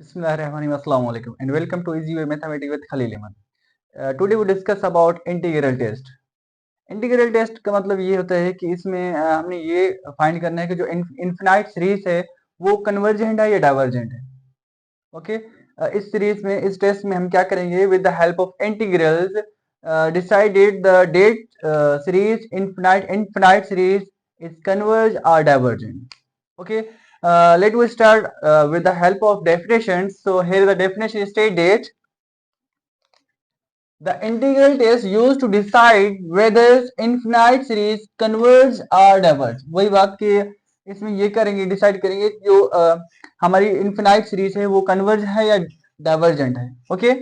Bismillahirrahmanirrahim. Assalamu alaikum and welcome to Easy Way Mathematics with Khalil Ahmed. Today we discuss about integral test. Integral test का मतलब ये होता है कि इसमें हमने ये फाइंड करना है कि जो इनफिनाइट सीरीज है वो कन्वर्जेंट है या डाइवर्जेंट है. ओके इस सीरीज में इस टेस्ट में हम क्या करेंगे with the help of integrals decided the that series infinite series is converge और divergent. Okay let we start with the help of definitions. So here the definition stated the integral test used to decide whether infinite series converge or diverge. वही बात कि इसमें ये करेंगे decide करेंगे जो हमारी इनफिनाइट सीरीज है वो कन्वर्ज है या डाइवर्जेंट है. Okay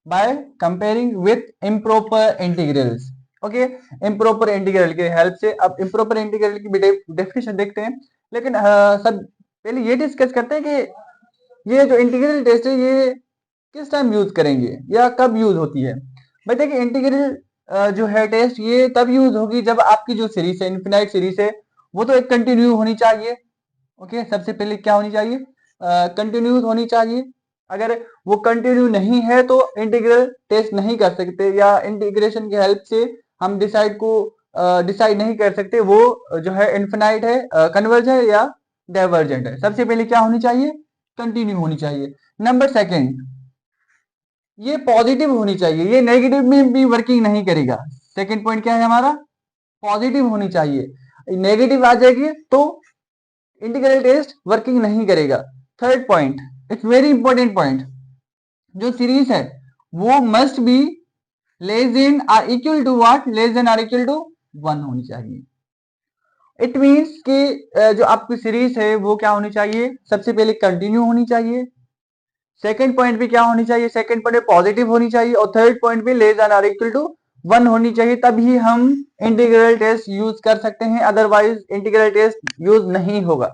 by comparing with improper integrals. Okay improper integral के हेल्प से. अब इम्प्रॉपर इंटीग्रल की डेफिनेशन देखते हैं, लेकिन सब पहले ये डिस्कस करते हैं कि ये जो इंटीग्रल टेस्ट है ये किस टाइम यूज करेंगे या कब यूज होती है. भाई देखिए इंटीग्रल जो है टेस्ट ये तब यूज होगी जब आपकी जो सीरीज है इनफिनाइट सीरीज है वो तो एक कंटिन्यू होनी चाहिए. ओके सबसे पहले क्या होनी चाहिए, कंटिन्यूस होनी चाहिए. अगर वो कंटिन्यू नहीं है तो इंटीग्रल टेस्ट नहीं कर सकते या इंटीग्रेशन की हेल्प से हम डिसाइड नहीं कर सकते वो जो है इनफिनाइट है, कन्वर्ज है या डाइवर्जेंट है. सबसे पहले क्या होनी चाहिए, कंटिन्यू होनी चाहिए. नंबर सेकंड ये पॉजिटिव होनी चाहिए, ये नेगेटिव में भी वर्किंग नहीं करेगा. सेकंड पॉइंट क्या है हमारा, पॉजिटिव होनी चाहिए. नेगेटिव आ जाएगी तो इंटीग्रल टेस्ट वर्किंग नहीं करेगा. Third point it's very important point, जो सीरीज है वो must be less than or equal to what, less than or equal to 1 होनी चाहिए. इट मीन्स कि जो आपकी सीरीज है वो क्या होनी चाहिए, सबसे पहले कंटिन्यू होनी चाहिए. सेकंड पॉइंट भी क्या होनी चाहिए, सेकंड पॉइंट पॉजिटिव होनी चाहिए. और थर्ड पॉइंट भी less than or equal to 1 होनी चाहिए. तभी हम इंटीग्रल टेस्ट यूज कर सकते हैं, अदरवाइज इंटीग्रल टेस्ट यूज नहीं होगा.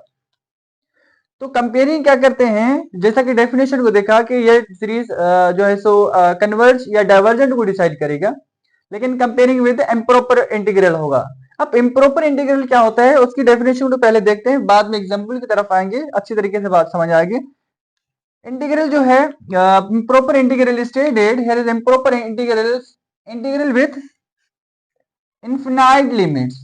तो कंपेयरिंग क्या करते हैं, जैसा कि डेफिनेशन को देखा कि ये सीरीज जो है सो कन्वर्ज या डाइवर्जेंट को डिसाइड करेगा, लेकिन कंपेयरिंग विद इम्प्रॉपर इंटीग्रल होगा. अब इम्प्रॉपर इंटीग्रल क्या होता है उसकी डेफिनेशन को पहले देखते हैं, बाद में एग्जांपल की तरफ आएंगे, अच्छी तरीके से बात समझ आएगी. इंटीग्रल जो है improper integral stated here is improper integral with infinite limits.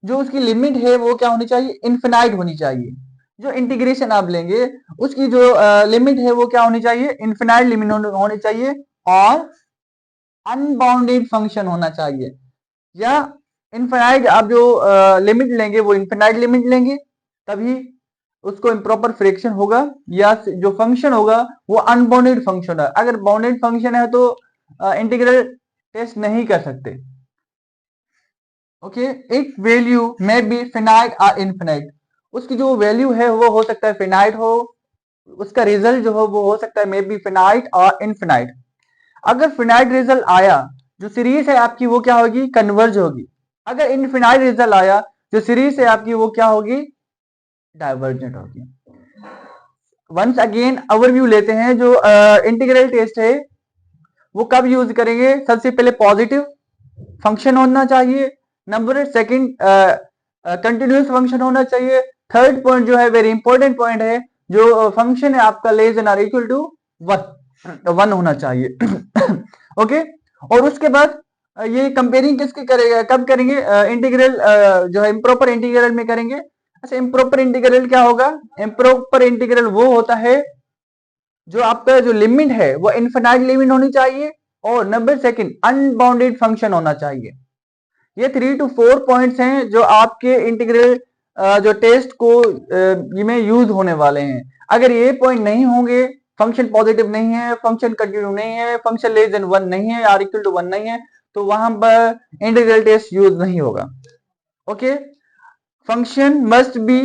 जो उसकी लिमिट है वो क्या होनी चाहिए, इनफिनाइट होनी चाहिए. जो इंटीग्रेशन आप लेंगे उसकी जो लिमिट है वो क्या होनी चाहिए, इनफिनाइट लिमिट होनी चाहिए और अनबाउंडेड फंक्शन होना चाहिए. या इनफिनाइट आप जो लिमिट लेंगे वो इनफिनाइट लिमिट लेंगे तभी उसको इम्प्रॉपर फ्रैक्शन होगा, या जो फंक्शन होगा वो अनबाउंडेड फंक्शन है. अगर बाउंडेड फंक्शन है तो इंटीग्रल टेस्ट नहीं कर सकते. Okay it value may be finite और इनफिनाइट. उसकी जो वैल्यू है वो हो सकता है फिनाइट हो, उसका रिजल्ट जो हो वो हो सकता है मे बी फिनाइट और इनफिनाइट. अगर फिनाइट रिजल्ट आया जो सीरीज है आपकी वो क्या होगी, कन्वर्ज होगी. अगर इनफिनाइट रिजल्ट आया जो सीरीज है आपकी वो क्या होगी, डाइवर्जेंट होगी. वंस अगेन ओवरव्यू लेते हैं. जो इंटीग्रल टेस्ट है वो कब यूज करेंगे, सबसे पहले पॉजिटिव फंक्शन होना चाहिए. नंबर सेकंड कंटिन्यूस फंक्शन होना चाहिए. थर्ड पॉइंट जो है वेरी इंपॉर्टेंट पॉइंट है, जो फंक्शन है आपका less than or equal to 1 होना चाहिए. ओके और उसके बाद ये कंपेयरिंग किसकी करेगा, कब करेंगे, इंटीग्रल जो है इम्प्रॉपर इंटीग्रल में करेंगे. अच्छा इम्प्रॉपर इंटीग्रल क्या होगा, इम्प्रॉपर इंटीग्रल वो होता है जो आपका जो लिमिट है वो इनफिनाइट लिमिट होनी चाहिए और नंबर सेकंड अनबाउंडेड फंक्शन होना चाहिए. ये 3 to 4 पॉइंट्स हैं जो आपके इंटीग्रल जो टेस्ट को में यूज होने वाले हैं. अगर ये पॉइंट नहीं होंगे, फंक्शन पॉजिटिव नहीं है, फंक्शन कंटिन्यू नहीं है, फंक्शन लेस देन 1 नहीं है, आर इक्वल टू 1 नहीं है, तो वहां पर इंटीग्रल टेस्ट यूज नहीं होगा. Okay function must be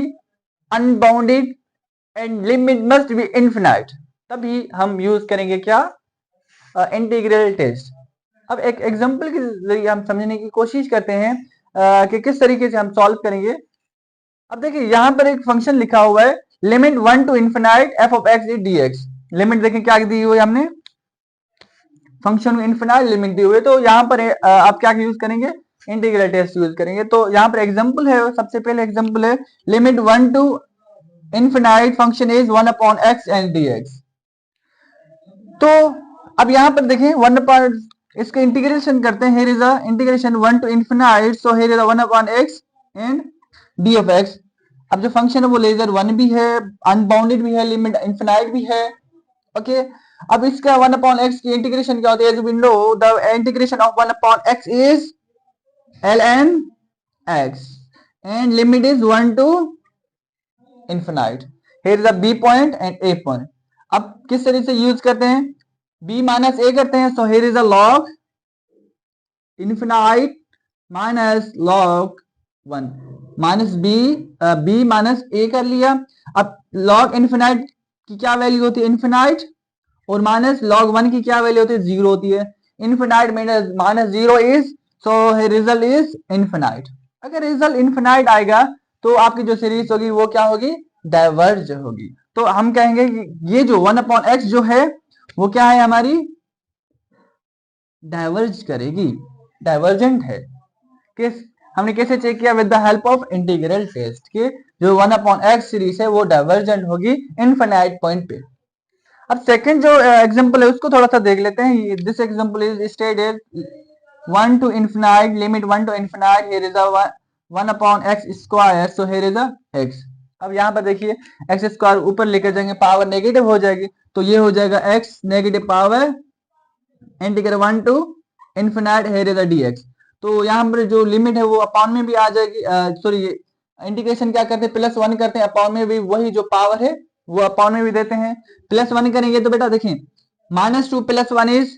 unbounded and limit must be infinite, तभी हम यूज करेंगे क्या, इंटीग्रल टेस्ट. अब एक एग्जांपल के जरिए हम समझने की कोशिश करते हैं कि किस तरीके से हम सॉल्व करेंगे. अब देखिए यहाँ पर एक फंक्शन लिखा हुआ है limit 1 to infinite F of X D X. Limit देखिए क्या दी हुई है हमने, फंक्शन में इनफिनाइट लिमिट दी हुई है. तो यहाँ पर आप क्या यूज करेंगे, इंटीग्रल टेस्ट यूज करेंगे. तो यहाँ पर एग्जांपल है, सबसे पहले एग्जांपल है limit 1 to infinite function is 1 upon X and D X. तो अब यहाँ पर देखें 1 इसका इंटीग्रेशन करते हैं, here is a integration 1 to infinite, so here is a 1 upon x and d of x। अब जो फंक्शन है वो लेजर 1 भी है, अनबाउंडेड भी है, लिमिट इन्फिनाइट भी है। ओके अब इसका 1 upon x की इंटीग्रेशन क्या होती है, as we know the integration of 1 upon x is ln x and limit is 1 to infinite। here is a b point and a point। अब किस तरीके से यूज करते हैं, b माइनस a करते हैं, so here is a log infinite minus log 1 minus b minus a कर लिया। अब log infinite की क्या वैल्यू होती है, इन्फिनाइट, और माइनस log 1 की क्या वैल्यू होती है, 0 होती है। Infinite minus 0 is, so result is infinite. अगर रिजल्ट इन्फिनाइट आएगा तो आपकी जो सीरीज होगी वो क्या होगी, डाइवर्ज होगी। तो हम कहेंगे कि ये जो 1 अपॉन x जो है वो क्या है, हमारी डाइवर्ज करेगी, डाइवर्जेंट है। किस हमने कैसे चेक किया, with the help of integral test के जो 1 अपॉन x सीरीज है वो डाइवर्जेंट होगी इनफिनाइट पॉइंट पे। अब सेकंड जो एग्जांपल है उसको थोड़ा सा देख लेते हैं। This example is stated 1 to infinite, limit 1 to infinite, here is a 1 upon x square, so here is a x। अब यहाँ पर देखिए एक्स स्क्वायर ऊपर लेकर जाएंगे पावर नेगेटिव हो जाएगी, तो ये हो जाएगा x negative power integral 1 to infinite, here is a dx। तो यहाँ पर जो लिमिट है वो अपॉन में भी आ जाएगी, सॉरी इंटीग्रेशन क्या करते हैं, +1 करते हैं, अपॉन में भी वही जो पावर है वो अपॉन में भी देते हैं। +1 करेंगे तो बेटा देखें -2 + 1 is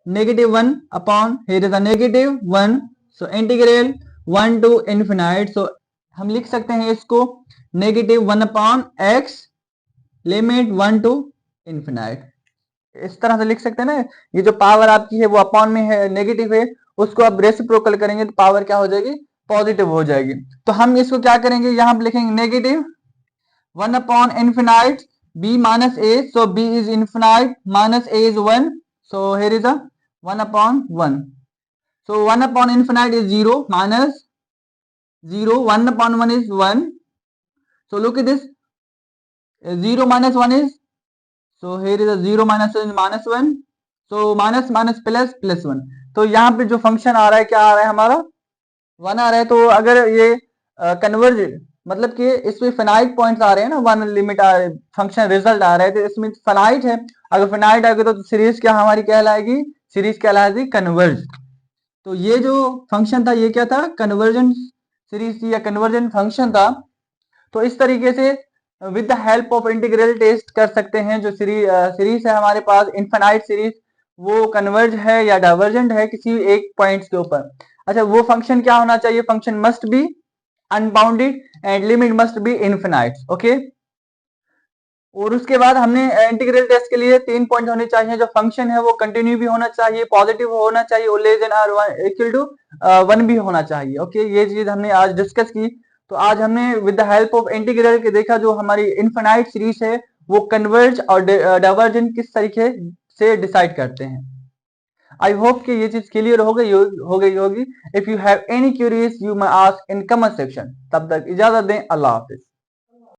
-1 upon, here is a -1, so integral 1 to infinite, so हम लिख सकते हैं इसको -1 upon x limit 1 to infinite। इस तरह से लिख सकते हैं ना, ये जो पावर आपकी है वो अपॉन में है, नेगेटिव है, उसको आप रेसिप्रोकल करेंगे तो पावर क्या हो जाएगी, पॉजिटिव हो जाएगी। तो हम इसको क्या करेंगे, यहाँ पे लिखेंगे -1 upon infinite b minus a, so b is infinite minus a is 1, so here is a 1 upon 1, so 1 upon infinite is 0 minus 0, 1 upon 1 is 1, so look at this, 0 minus 1 is, so here is a 0 minus 1 is -1, so minus minus plus 1। तो यहाँ पे जो function आ रहा है क्या आ रहा है, हमारा 1 आ रहा है। तो अगर ये कन्वर्ज मतलब कि इसमें फिनाइट पॉइंट्स आ रहे हैं ना, 1 लिमिट फंक्शन रिजल्ट आ रहा है, तो इसमें फिनाइट है। अगर फिनाइट आएगा तो सीरीज क्या हमारी कहलाएगी, सीरीज कहलाएगी कन्वर्ज। तो ये जो फंक्शन था ये क्या था, कन्वर्जेंट सीरीज थी या कन्वर्जेंट फंक्शन था। तो इस तरीके से with the help of integral test कर सकते हैं जो सीरीज है हमारे पास इनफिनाइट सीरीज, वो कन्वर्ज है या डाइवर्जेंट है किसी एक पॉइंट्स के ऊपर। अच्छा वो फंक्शन क्या होना चाहिए, function must be unbounded and limit must be infinite. Okay और उसके बाद हमने इंटीग्रल टेस्ट के लिए 3 पॉइंट होने चाहिए, जो फंक्शन है वो कंटिन्यू भी होना चाहिए, पॉजिटिव होना चाहिए और less than or equal to 1 भी होना चाहिए। ओके ये चीज हमने आज डिस्कस की। तो आज हमने with the help of integral के देखा जो हमारी इनफिनाइट सीरीज है वो कन्वर्ज और डाइवर्जेंट किस तरीके से डिसाइड करते हैं। आई होप कि ये चीज क्लियर हो गई होगी। If you have any curies you may ask in comment section. तब तक इजाजत दें, अल्लाह हाफिज।